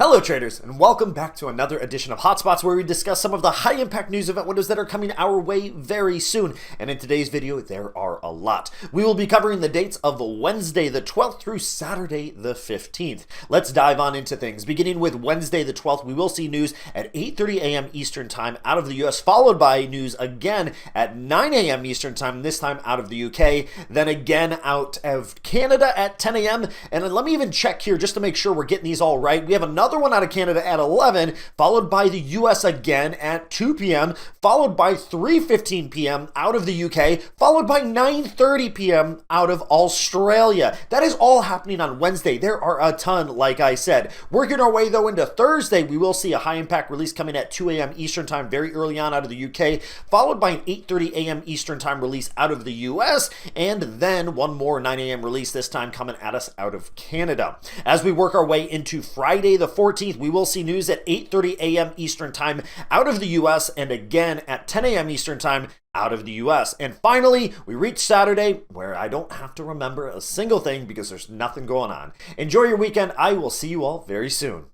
Hello traders, and welcome back to another edition of Hotspots, where we discuss some of the high impact news event windows that are coming our way very soon. And in today's video, there are a lot. We will be covering the dates of Wednesday the 12th through Saturday the 15th. Let's dive on into things. Beginning with Wednesday the 12th, we will see news at 8:30 a.m. Eastern Time out of the US, followed by news again at 9 a.m. Eastern Time, this time out of the UK, then again out of Canada at 10 a.m. And let me even check here just to make sure we're getting these all right. We have another one out of Canada at 11, followed by the US again at 2 p.m., followed by 3:15 p.m. out of the UK, followed by 9:30 p.m. out of Australia. That is all happening on Wednesday. There are a ton, like I said. Working our way, though, into Thursday, we will see a high-impact release coming at 2 a.m. Eastern Time very early on out of the UK, followed by an 8:30 a.m. Eastern Time release out of the US, and then one more 9 a.m. release, this time coming at us out of Canada. As we work our way into Friday the 14th, we will see news at 8:30 a.m. Eastern Time out of the US, and again at 10 a.m. Eastern Time out of the US. And finally, we reach Saturday, where I don't have to remember a single thing because there's nothing going on. Enjoy your weekend. I will see you all very soon.